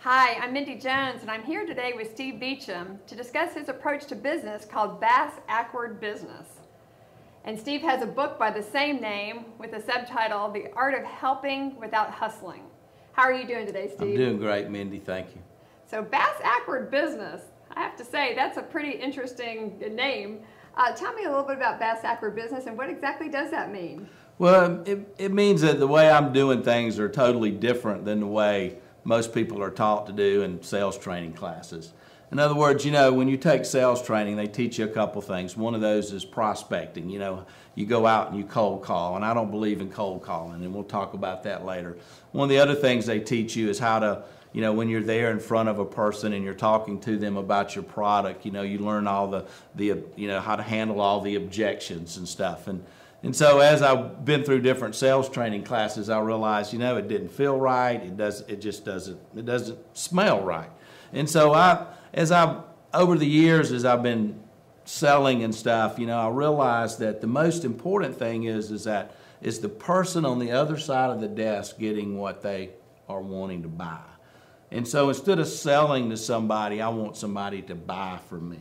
Hi, I'm Mindy Jones, and I'm here today with Steve Beacham to discuss his approach to business called Bass Ackward Business. And Steve has a book by the same name with the subtitle, The Art of Helping Without Hustling. How are you doing today, Steve? I'm doing great, Mindy, thank you. So Bass Ackward Business, I have to say, that's a pretty interesting name. Tell me a little bit about Bass Ackward Business and what exactly does that mean? Well, it means that the way I'm doing things are totally different than the way most people are taught to do in sales training classes. In other words, when you take sales training, they teach you a couple things. One of those is prospecting. You go out and you cold call, and I don't believe in cold calling, and we'll talk about that later. One of the other things they teach you is how to, when you're there in front of a person and you're talking to them about your product, you learn all the how to handle all the objections and stuff. And so as I've been through different sales training classes, I realized, it didn't feel right. It just doesn't smell right. And so over the years, as I've been selling and stuff, I realized that the most important thing is the person on the other side of the desk getting what they are wanting to buy. And so instead of selling to somebody, I want somebody to buy from me.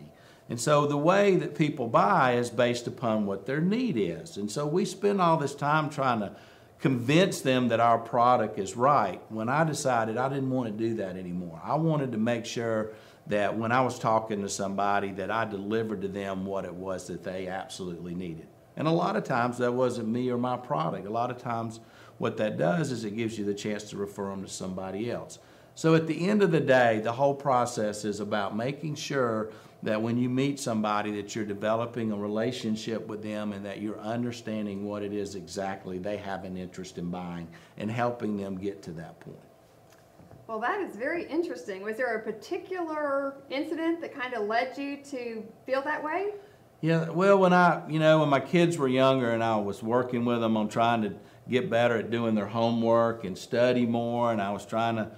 And so the way that people buy is based upon what their need is. And so we spend all this time trying to convince them that our product is right, when I decided I didn't want to do that anymore. I wanted to make sure that when I was talking to somebody that I delivered to them what it was that they absolutely needed. And a lot of times that wasn't me or my product. A lot of times what that does is it gives you the chance to refer them to somebody else. So at the end of the day, the whole process is about making sure that when you meet somebody that you're developing a relationship with them and that you're understanding what it is exactly they have an interest in buying and helping them get to that point. Well, that is very interesting. Was there a particular incident that kind of led you to feel that way? Yeah, well, when my kids were younger and I was working with them on trying to get better at doing their homework and study more, and I was trying to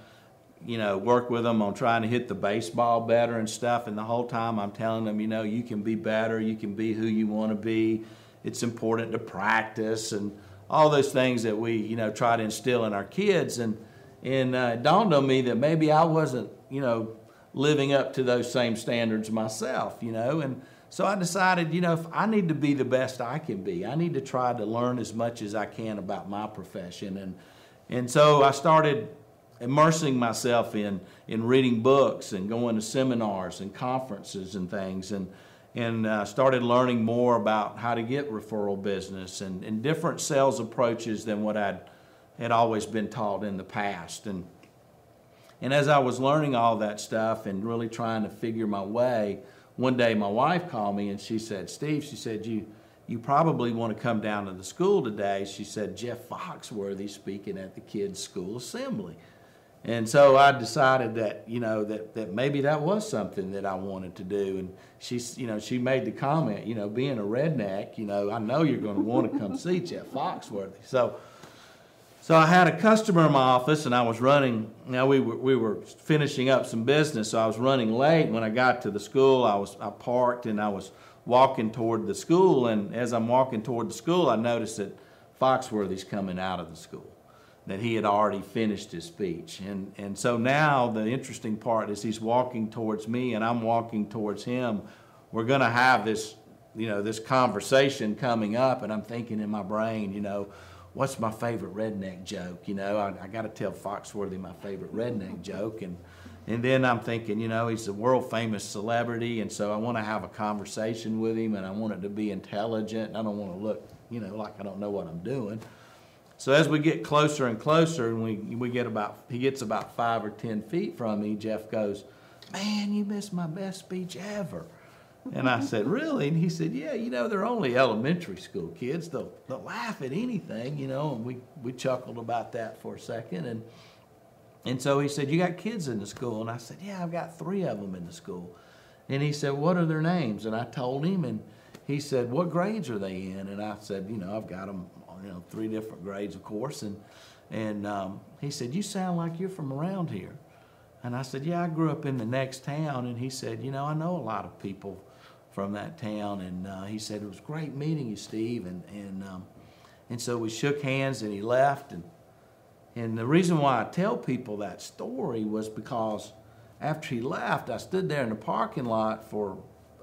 work with them on trying to hit the baseball better and stuff. And the whole time I'm telling them, you can be better, you can be who you want to be. It's important to practice and all those things that we, try to instill in our kids. And it dawned on me that maybe I wasn't, living up to those same standards myself, And so I decided, if I need to be the best I can be, I need to try to learn as much as I can about my profession. And so I started immersing myself in reading books and going to seminars and conferences and things, and started learning more about how to get referral business and different sales approaches than what I had always been taught in the past. And as I was learning all that stuff and really trying to figure my way, one day my wife called me and she said, "Steve," she said, you probably want to come down to the school today." She said, "Jeff Foxworthy's speaking at the kids' school assembly." And so I decided that, that maybe that was something that I wanted to do. And she made the comment, being a redneck, I know you're going to want to come see Jeff Foxworthy. So I had a customer in my office, and I was running. We were finishing up some business, so I was running late. When I got to the school, I parked and I was walking toward the school. And as I'm walking toward the school, I noticed that Foxworthy's coming out of the school, that he had already finished his speech. And so now the interesting part is he's walking towards me and I'm walking towards him. We're going to have this, this conversation coming up, and I'm thinking in my brain, what's my favorite redneck joke? I got to tell Foxworthy my favorite redneck joke. And then I'm thinking, he's a world famous celebrity, and so I want to have a conversation with him, and I want it to be intelligent, and I don't want to look, like I don't know what I'm doing. So as we get closer and closer, and he gets about 5 or 10 feet from me, Jeff goes, "Man, you missed my best speech ever." And I said, "Really?" And he said, "Yeah, they're only elementary school kids. They'll laugh at anything, And we chuckled about that for a second. And so he said, "You got kids in the school?" And I said, "Yeah, I've got 3 of them in the school." And he said, "What are their names?" And I told him, and he said, "What grades are they in?" And I said, "I've got them, 3 different grades, of course." And he said, "You sound like you're from around here." And I said, "Yeah, I grew up in the next town." And he said, "I know a lot of people from that town." And he said, "It was great meeting you, Steve." And so we shook hands and he left. And the reason why I tell people that story was because after he left, I stood there in the parking lot for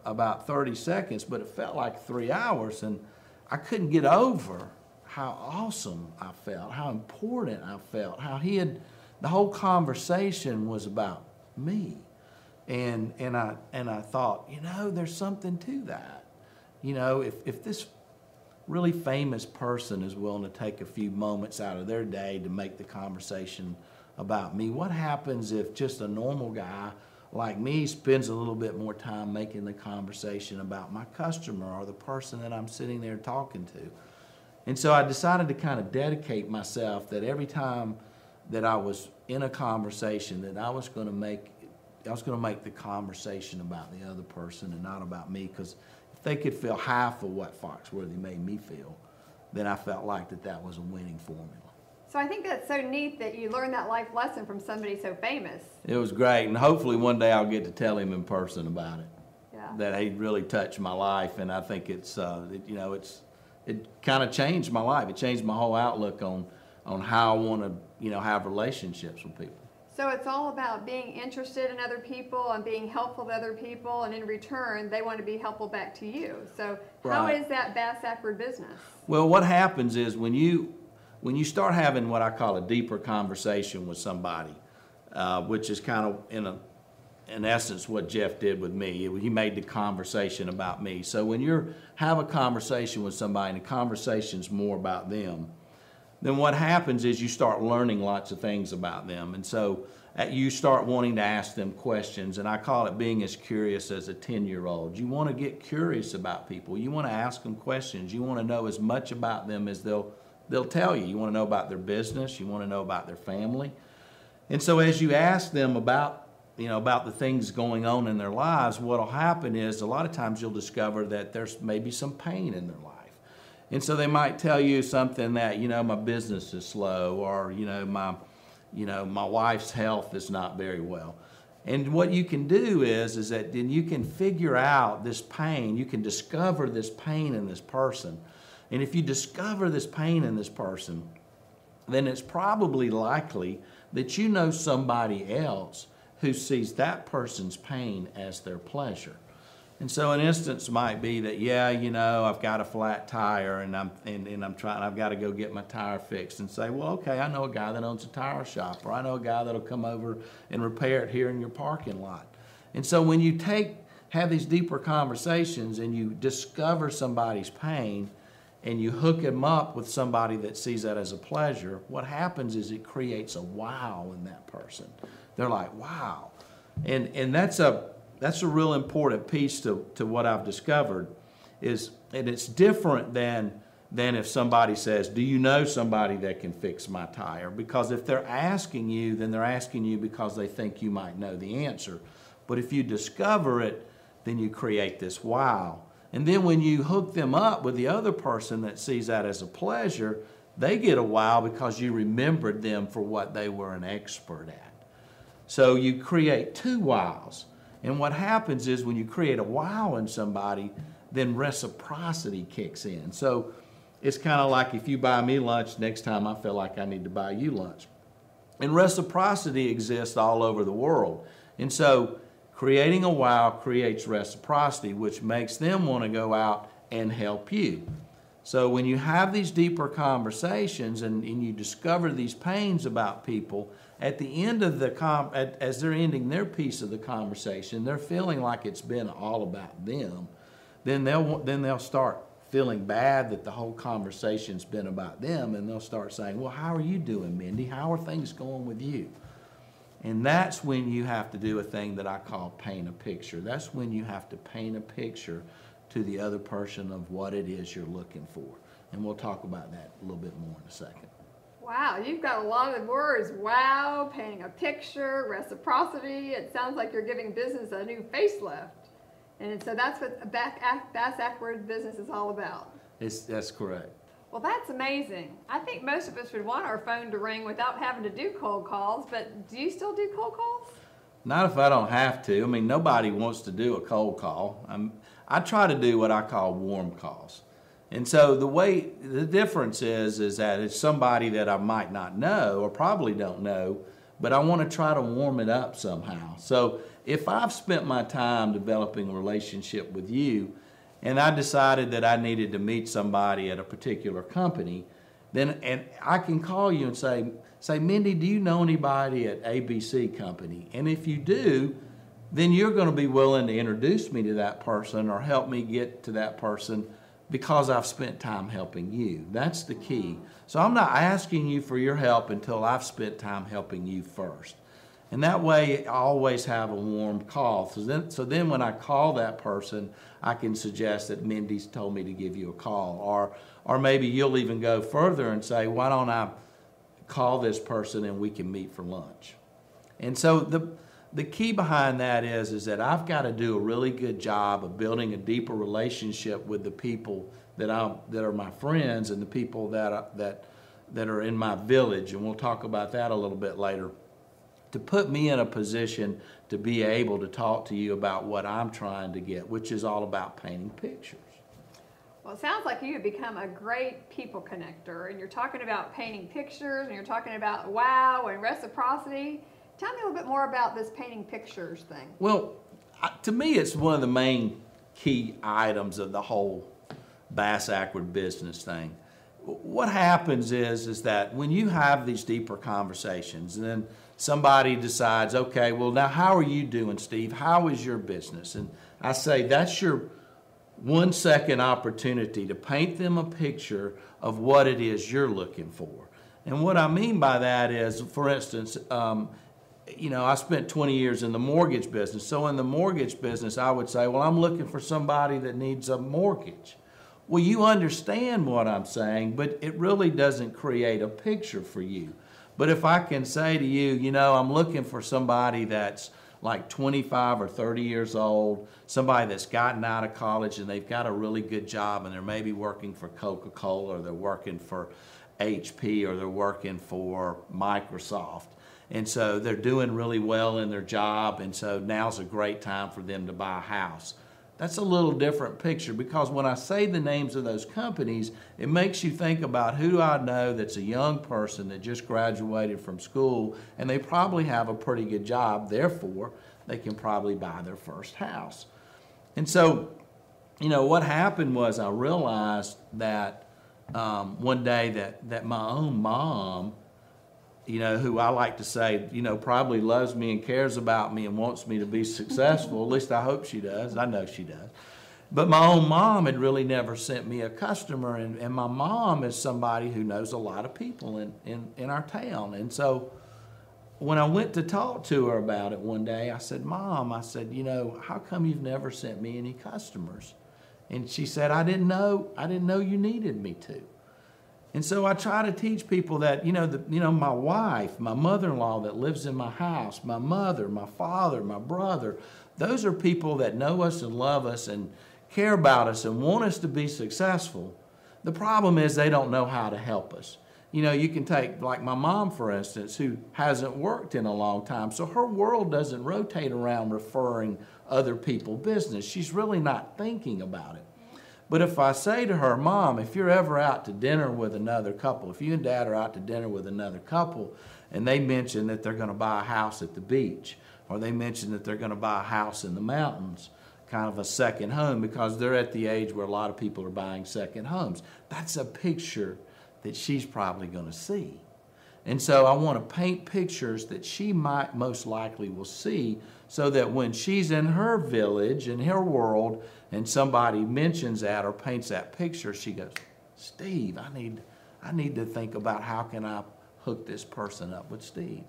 about 30 seconds, but it felt like 3 hours, and I couldn't get over how awesome I felt, how important I felt, how the whole conversation was about me. And I thought, there's something to that. If this really famous person is willing to take a few moments out of their day to make the conversation about me, what happens if just a normal guy like me spends a little bit more time making the conversation about my customer or the person that I'm sitting there talking to? And so I decided to kind of dedicate myself that every time that I was in a conversation that I was going to make the conversation about the other person and not about me, because if they could feel half of what Foxworthy made me feel, then I felt like that was a winning formula. So I think that's so neat that you learned that life lesson from somebody so famous. It was great, and hopefully one day I'll get to tell him in person about it. Yeah. That he really touched my life, and I think it kind of changed my life. It changed my whole outlook on how I want to have relationships with people. So it's all about being interested in other people and being helpful to other people, and in return, they want to be helpful back to you. So how Right. is that Bass Ackward business? Well, what happens is when you start having what I call a deeper conversation with somebody, which is kind of in essence what Jeff did with me. He made the conversation about me. So when you have a conversation with somebody and the conversation's more about them, then what happens is you start learning lots of things about them. And so you start wanting to ask them questions, and I call it being as curious as a 10-year-old. You want to get curious about people. You want to ask them questions. You want to know as much about them as they'll tell you. You want to know about their business. You want to know about their family. And so as you ask them about the things going on in their lives, what'll happen is a lot of times you'll discover that there's maybe some pain in their life. And so they might tell you something that, my business is slow, or, my wife's health is not very well. And what you can do is that then you can figure out this pain. You can discover this pain in this person. And if you discover this pain in this person, then it's probably likely that you know somebody else who sees that person's pain as their pleasure. And so an instance might be that, I've got a flat tire and I've got to go get my tire fixed, and say, well, okay, I know a guy that owns a tire shop, or I know a guy that'll come over and repair it here in your parking lot. And so when you have these deeper conversations and you discover somebody's pain and you hook them up with somebody that sees that as a pleasure, what happens is it creates a wow in that person. They're like, wow. And that's a real important piece to what I've discovered, and it's different than if somebody says, do you know somebody that can fix my tire? Because if they're asking you, then they're asking you because they think you might know the answer. But if you discover it, then you create this wow. And then when you hook them up with the other person that sees that as a pleasure, they get a wow because you remembered them for what they were an expert at. So you create two wows. And what happens is when you create a wow in somebody, then reciprocity kicks in. So it's kind of like if you buy me lunch, next time I feel like I need to buy you lunch. And reciprocity exists all over the world. And so creating a wow creates reciprocity, which makes them want to go out and help you. So when you have these deeper conversations and you discover these pains about people, at the end of as they're ending their piece of the conversation, they're feeling like it's been all about them. Then they'll start feeling bad that the whole conversation's been about them, and they'll start saying, well, how are you doing, Mindy? How are things going with you? And that's when you have to do a thing that I call paint a picture. That's when you have to paint a picture to the other person of what it is you're looking for. And we'll talk about that a little bit more in a second. Wow, you've got a lot of words. Wow, painting a picture, reciprocity. It sounds like you're giving business a new facelift. And so that's what Bass Ackward business is all about. That's correct. Well, that's amazing. I think most of us would want our phone to ring without having to do cold calls, but do you still do cold calls? Not if I don't have to. I mean, nobody wants to do a cold call. I try to do what I call warm calls. And so the difference is that it's somebody that I might not know or probably don't know, but I want to try to warm it up somehow. So if I've spent my time developing a relationship with you and I decided that I needed to meet somebody at a particular company, and I can call you and say, Mindy, do you know anybody at ABC Company? And if you do, then you're going to be willing to introduce me to that person or help me get to that person because I've spent time helping you. That's the key. So I'm not asking you for your help until I've spent time helping you first. And that way I always have a warm call. So then when I call that person, I can suggest that Mindy's told me to give you a call. Or maybe you'll even go further and say, why don't I call this person and we can meet for lunch? And so the key behind that is that I've got to do a really good job of building a deeper relationship with the people that are my friends and the people that are in my village, and we'll talk about that a little bit later, to put me in a position to be able to talk to you about what I'm trying to get, which is all about painting pictures. Well, it sounds like you have become a great people connector, and you're talking about painting pictures, and you're talking about wow and reciprocity. Tell me a little bit more about this painting pictures thing. Well, to me, it's one of the main key items of the whole Bass Ackward business thing. What happens is that when you have these deeper conversations, and then somebody decides, okay, well, now how are you doing, Steve? How is your business? And I say, that's your 1 second opportunity to paint them a picture of what it is you're looking for. And what I mean by that is, for instance, I spent 20 years in the mortgage business. So in the mortgage business, I would say, well, I'm looking for somebody that needs a mortgage. Well, you understand what I'm saying, but it really doesn't create a picture for you. But if I can say to you, I'm looking for somebody that's like 25 or 30 years old, somebody that's gotten out of college and they've got a really good job and they're maybe working for Coca-Cola or they're working for HP or they're working for Microsoft. And so they're doing really well in their job, and so now's a great time for them to buy a house. That's a little different picture, because when I say the names of those companies, it makes you think about, who do I know that's a young person that just graduated from school and they probably have a pretty good job, therefore they can probably buy their first house. And so, what happened was I realized that one day that my own mom, who I like to say, probably loves me and cares about me and wants me to be successful. At least I hope she does. I know she does. But my own mom had really never sent me a customer. And my mom is somebody who knows a lot of people in our town. And so when I went to talk to her about it one day, I said, Mom, how come you've never sent me any customers? And she said, I didn't know you needed me to. And so I try to teach people that, my wife, my mother-in-law that lives in my house, my mother, my father, my brother, those are people that know us and love us and care about us and want us to be successful. The problem is they don't know how to help us. You can take, like my mom, for instance, who hasn't worked in a long time, so her world doesn't rotate around referring other people business. She's really not thinking about it. But if I say to her, Mom, if you're ever out to dinner with another couple, if you and Dad are out to dinner with another couple and they mention that they're going to buy a house at the beach, or they mention that they're going to buy a house in the mountains, kind of a second home, because they're at the age where a lot of people are buying second homes, that's a picture that she's probably going to see. And so I want to paint pictures that she might most likely will see, so that when she's in her village, in her world, and somebody mentions that or paints that picture, she goes, Steve, I need to think about how can I hook this person up with Steve.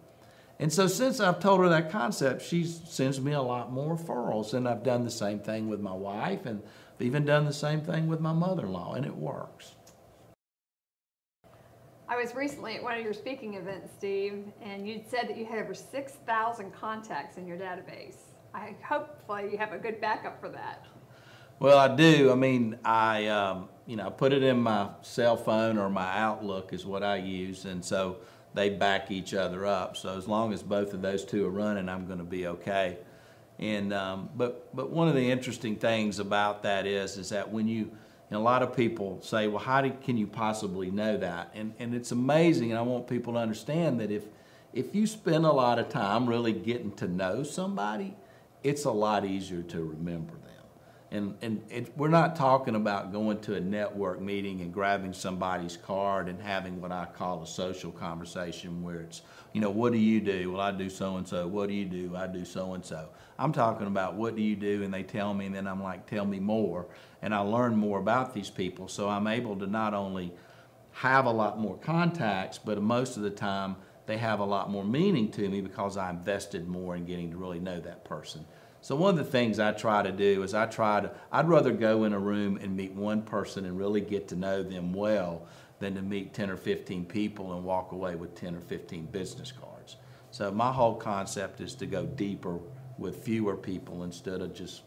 And so since I've told her that concept, she sends me a lot more referrals. And I've done the same thing with my wife, and I've even done the same thing with my mother-in-law, and it works. I was recently at one of your speaking events, Steve, and you said that you had over 6,000 contacts in your database. Hopefully you have a good backup for that. Well, I do. I put it in my cell phone, or my Outlook is what I use, and so they back each other up. So as long as both of those two are running, I'm going to be okay. And but one of the interesting things about that is that when you And a lot of people say, well, can you possibly know that? And it's amazing, and I want people to understand that if you spend a lot of time really getting to know somebody, it's a lot easier to remember them. And we're not talking about going to a network meeting and grabbing somebody's card and having what I call a social conversation where it's, what do you do? Well, I do so-and-so. What do you do? I do so-and-so. I'm talking about what do you do? And they tell me, and then I'm like, tell me more. And I learn more about these people. So I'm able to not only have a lot more contacts, but most of the time they have a lot more meaning to me because I invested more in getting to really know that person. So one of the things I try to do is I'd rather go in a room and meet one person and really get to know them well than to meet 10 or 15 people and walk away with 10 or 15 business cards. So my whole concept is to go deeper with fewer people instead of just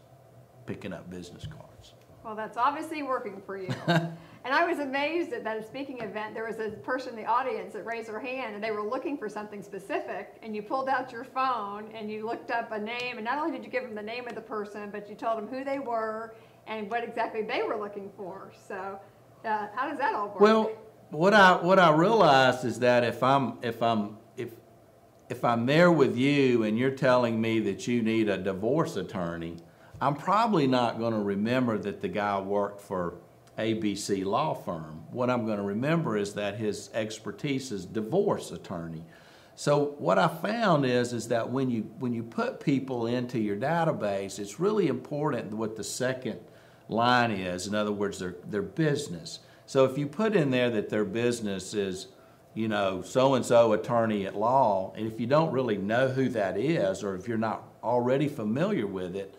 picking up business cards. Well, that's obviously working for you. And I was amazed at that speaking event. There was a person in the audience that raised their hand, and they were looking for something specific, and you pulled out your phone, and you looked up a name, and not only did you give them the name of the person, but you told them who they were and what exactly they were looking for. So how does that all work? Well, what I realized is that if I'm there with you and you're telling me that you need a divorce attorney, I'm probably not going to remember that the guy worked for ABC law firm. What I'm going to remember is that his expertise is divorce attorney. So what I found is that when you put people into your database, it's really important what the second line is. In other words, their business. So if you put in there that their business is, so-and-so attorney at law, and if you don't really know who that is, or if you're not already familiar with it,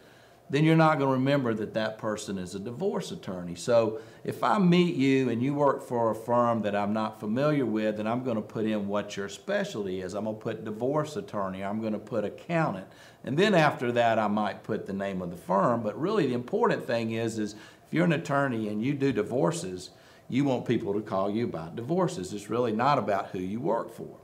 then you're not going to remember that that person is a divorce attorney. So if I meet you and you work for a firm that I'm not familiar with, then I'm going to put in what your specialty is. I'm going to put divorce attorney. I'm going to put accountant. And then after that, I might put the name of the firm. But really the important thing is if you're an attorney and you do divorces, you want people to call you about divorces. It's really not about who you work for.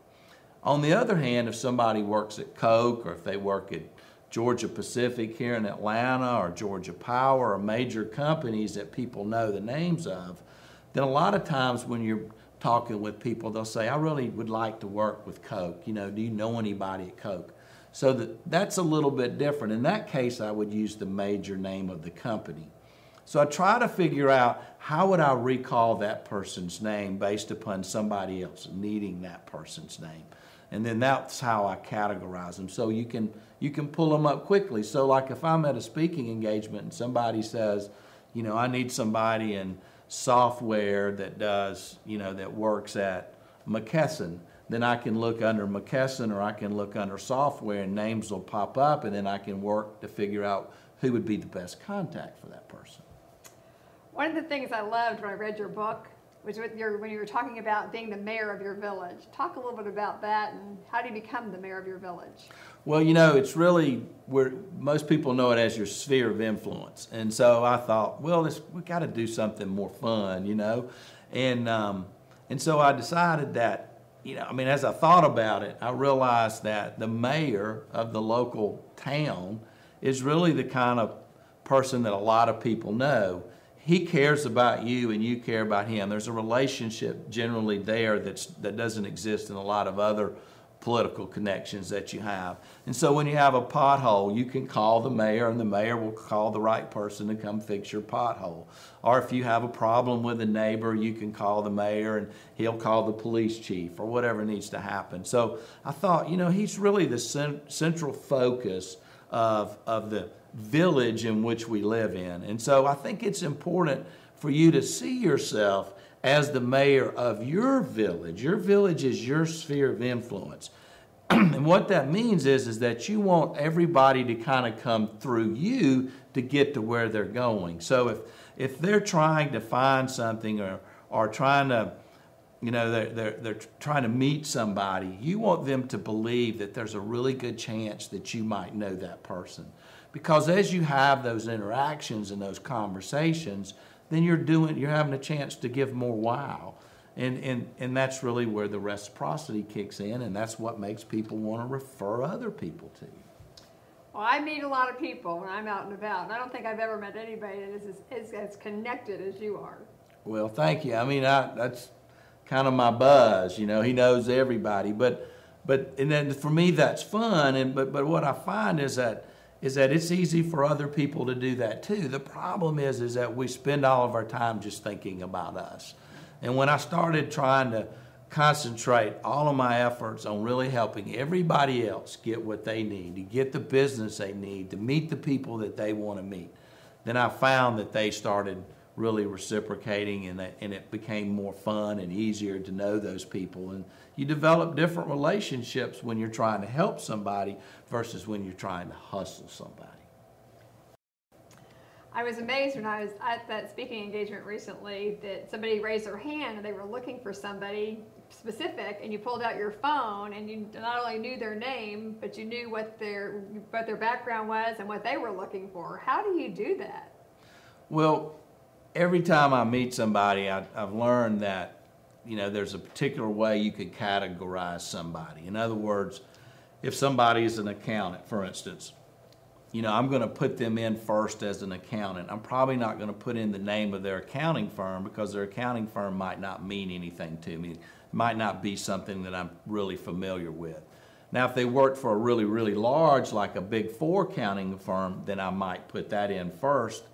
On the other hand, if somebody works at Coke, or if they work at Georgia Pacific here in Atlanta, or Georgia Power, or major companies that people know the names of, then a lot of times when you're talking with people, they'll say, I really would like to work with Coke. Do you know anybody at Coke? So that's a little bit different. In that case, I would use the major name of the company. So I try to figure out how would I recall that person's name based upon somebody else needing that person's name. And then that's how I categorize them. So you can pull them up quickly. So like if I'm at a speaking engagement and somebody says, I need somebody in software that does, that works at McKesson, then I can look under McKesson, or I can look under software, and names will pop up, and then I can work to figure out who would be the best contact for that person. One of the things I loved when I read your book was when you were talking about being the mayor of your village. Talk a little bit about that, and how do you become the mayor of your village? Well, it's really most people know it as your sphere of influence. And so I thought, well, we got to do something more fun, And so I decided that, as I thought about it, I realized that the mayor of the local town is really the kind of person that a lot of people know. He cares about you and you care about him. There's a relationship generally there that doesn't exist in a lot of other political connections that you have. And so when you have a pothole, you can call the mayor, and the mayor will call the right person to come fix your pothole. Or if you have a problem with a neighbor, you can call the mayor and he'll call the police chief, or whatever needs to happen. So I thought, he's really the central focus of the village in which we live in. And so I think it's important for you to see yourself as the mayor of your village. Your village is your sphere of influence. And what that means is that you want everybody to kind of come through you to get to where they're going. So if they're trying to find something or trying to, they're trying to meet somebody, you want them to believe that there's a really good chance that you might know that person. Because as you have those interactions and those conversations, then you're having a chance to give more wow. And that's really where the reciprocity kicks in, and that's what makes people want to refer other people to you. Well, I meet a lot of people when I'm out and about, and I don't think I've ever met anybody that is as connected as you are. Well, thank you. I mean, that's kind of my buzz. You know, he knows everybody, but and then for me that's fun. And but what I find is that it's easy for other people to do that too. The problem is that we spend all of our time just thinking about us. And when I started trying to concentrate all of my efforts on really helping everybody else get what they need, to get the business they need, to meet the people that they want to meet, then I found that they started really reciprocating, and it became more fun and easier to know those people. And you develop different relationships when you're trying to help somebody versus when you're trying to hustle somebody. I was amazed when I was at that speaking engagement recently that somebody raised their hand and they were looking for somebody specific, and you pulled out your phone and you not only knew their name, but you knew what their background was and what they were looking for. How do you do that? Well, every time I meet somebody, I've learned that, you know, there's a particular way you could categorize somebody. In other words, if somebody is an accountant, for instance, you know, I'm going to put them in first as an accountant. I'm probably not going to put in the name of their accounting firm because their accounting firm might not mean anything to me. It might not be something that I'm really familiar with. Now, if they work for a really, really large, like a Big Four accounting firm, then I might put that in first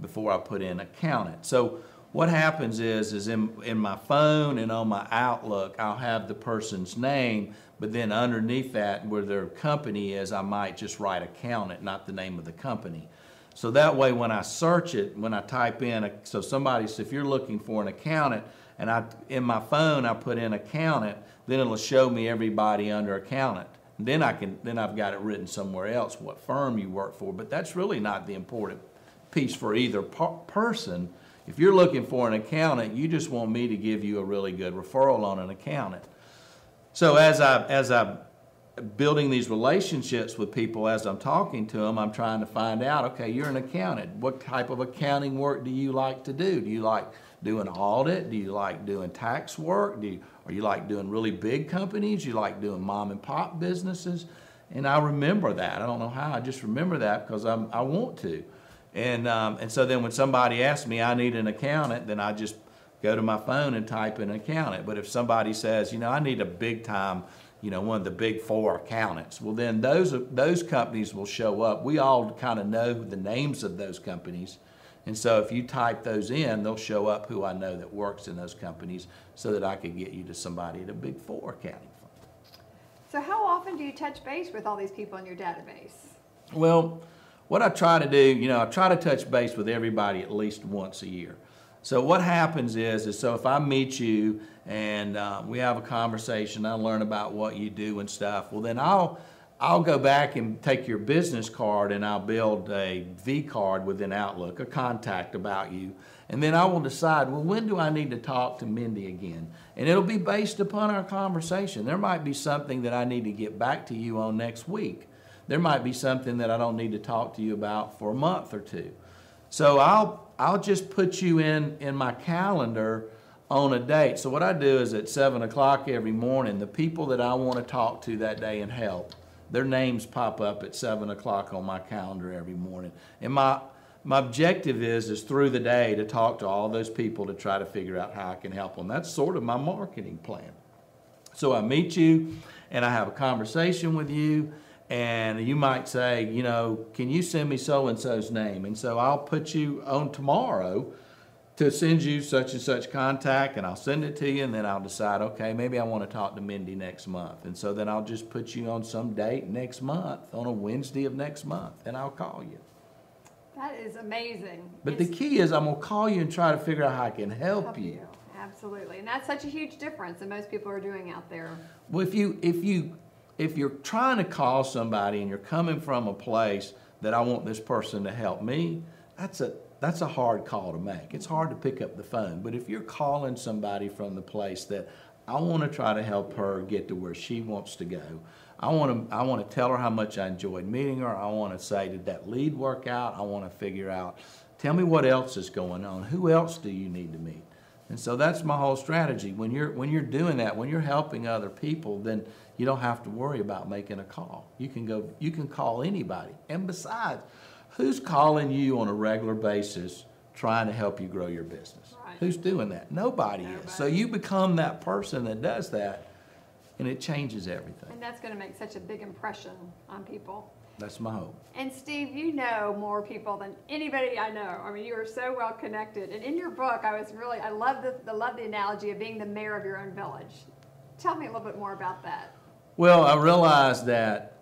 before I put in accountant. So what happens is in my phone and on my Outlook, I'll have the person's name, but then underneath that, where their company is, I might just write accountant, not the name of the company. So that way, when I search it, when I type in, so if you're looking for an accountant, and in my phone I put in accountant, then it'll show me everybody under accountant. Then I've got it written somewhere else what firm you work for, but that's really not the important piece for either person. If you're looking for an accountant, you just want me to give you a really good referral on an accountant. So as I'm building these relationships with people, as I'm talking to them, I'm trying to find out, okay, you're an accountant. What type of accounting work do you like to do? Do you like doing audit? Do you like doing tax work? Or you like doing really big companies? You like doing mom and pop businesses? And I remember that. I don't know how. I just remember that because I want to. And so then when somebody asks me, I need an accountant, then I just go to my phone and type in accountant. But if somebody says, you know, I need a big time, you know, one of the Big Four accountants, well, then those companies will show up. We all kind of know the names of those companies. And so if you type those in, they'll show up who I know that works in those companies so that I could get you to somebody at a Big Four accounting firm. So how often do you touch base with all these people in your database? Well, what I try to do, you know, I try to touch base with everybody at least once a year. So what happens is so if I meet you and we have a conversation, I learn about what you do and stuff, well then I'll go back and take your business card and I'll build a V card within Outlook, a contact about you. And then I will decide, well, when do I need to talk to Mindy again? And it'll be based upon our conversation. There might be something that I need to get back to you on next week. There might be something that I don't need to talk to you about for a month or two. So I'll just put you in my calendar on a date. So what I do is at 7 o'clock every morning, the people that I want to talk to that day and help, their names pop up at 7 o'clock on my calendar every morning. And my objective is through the day to talk to all those people to try to figure out how I can help them. That's sort of my marketing plan. So I meet you and I have a conversation with you. And you might say, you know, can you send me so-and-so's name? And so I'll put you on tomorrow to send you such and such contact, and I'll send it to you, and then I'll decide, okay, maybe I want to talk to Mindy next month. And so then I'll just put you on some date next month, on a Wednesday of next month, and I'll call you. That is amazing. But the key is I'm going to call you and try to figure out how I can help you. Absolutely. And that's such a huge difference that most people are doing out there. Well, if you're trying to call somebody and you're coming from a place that I want this person to help me, that's a hard call to make. It's hard to pick up the phone. But if you're calling somebody from the place that I want to try to help her get to where she wants to go, I want to tell her how much I enjoyed meeting her. I want to say, did that lead work out? I want to figure out, tell me what else is going on. Who else do you need to meet? And so that's my whole strategy. When you're doing that, when you're helping other people, then you don't have to worry about making a call. You can call anybody. And besides, who's calling you on a regular basis trying to help you grow your business? Right. Who's doing that? Nobody is. So you become that person that does that, and it changes everything. And that's going to make such a big impression on people. That's my hope. And Steve, you know more people than anybody I know. I mean, you are so well connected. And in your book, I love the analogy of being the mayor of your own village. Tell me a little bit more about that. Well, I realized that,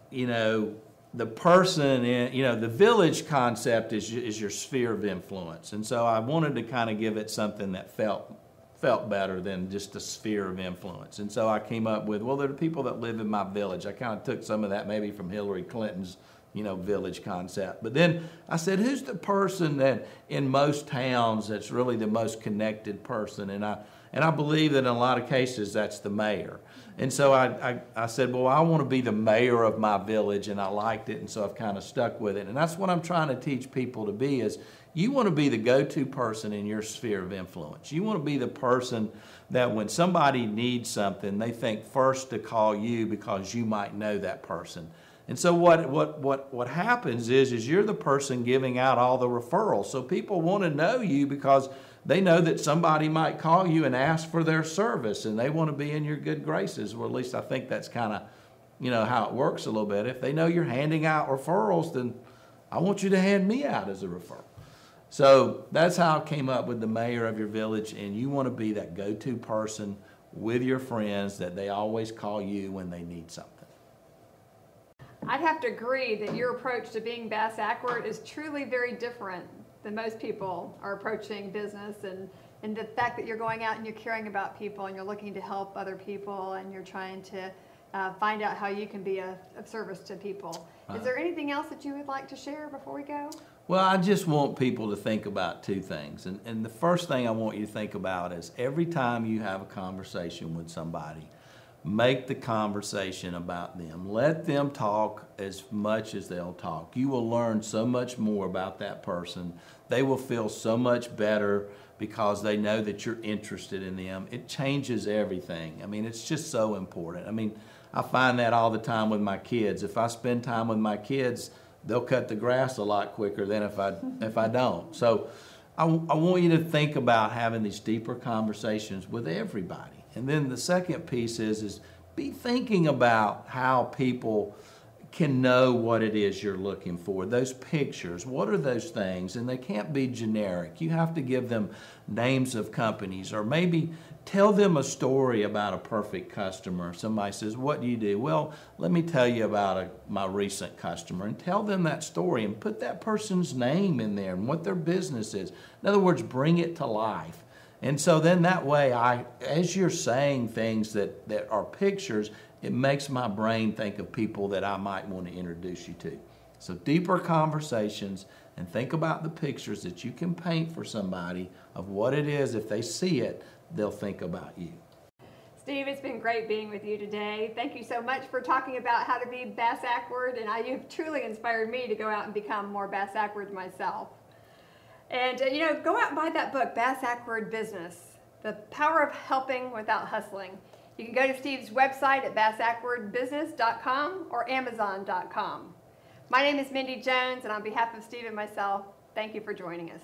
the person in, the village concept is your sphere of influence. And so I wanted to kind of give it something that felt better than just a sphere of influence. And so I came up with, well, there are people that live in my village. I kind of took some of that maybe from Hillary Clinton's, village concept. But then I said, who's the person that in most towns that's really the most connected person? And I believe that in a lot of cases that's the mayor. And so I said, well, I want to be the mayor of my village, and I liked it, and so I've kind of stuck with it. And that's what I'm trying to teach people to be is, you want to be the go-to person in your sphere of influence. You want to be the person that when somebody needs something, they think first to call you because you might know that person. And so what happens is you're the person giving out all the referrals. So people want to know you because they know that somebody might call you and ask for their service, and they want to be in your good graces. Well, at least I think that's kind of, how it works a little bit. If they know you're handing out referrals, then I want you to hand me out as a referral. So that's how I came up with the mayor of your village, and you want to be that go-to person with your friends that they always call you when they need something. I'd have to agree that your approach to being Bass Ackward is truly very different than most people are approaching business, and the fact that you're going out and you're caring about people and you're looking to help other people and you're trying to find out how you can be of service to people. Is there anything else that you would like to share before we go? Well, I just want people to think about two things. And the first thing I want you to think about is every time you have a conversation with somebody, make the conversation about them. Let them talk as much as they'll talk. You will learn so much more about that person. They will feel so much better because they know that you're interested in them. It changes everything. I mean, it's just so important. I mean, I find that all the time with my kids. If I spend time with my kids, they'll cut the grass a lot quicker than if I don't. So I want you to think about having these deeper conversations with everybody. And then the second piece is be thinking about how people can know what it is you're looking for. Those pictures, what are those things? And they can't be generic. You have to give them names of companies, or maybe tell them a story about a perfect customer. Somebody says, what do you do? Well, let me tell you about my recent customer, and tell them that story and put that person's name in there and what their business is. In other words, bring it to life. And so then that way, as you're saying things that are pictures, it makes my brain think of people that I might want to introduce you to. So deeper conversations, and think about the pictures that you can paint for somebody of what it is. If they see it, they'll think about you. Steve, it's been great being with you today. Thank you so much for talking about how to be Bass Ackward, and you've truly inspired me to go out and become more Bass Ackward myself. And, go out and buy that book, Bass Ackward Business, The Power of Helping Without Hustling. You can go to Steve's website at bassakwardbusiness.com or amazon.com. My name is Mindy Jones, and on behalf of Steve and myself, thank you for joining us.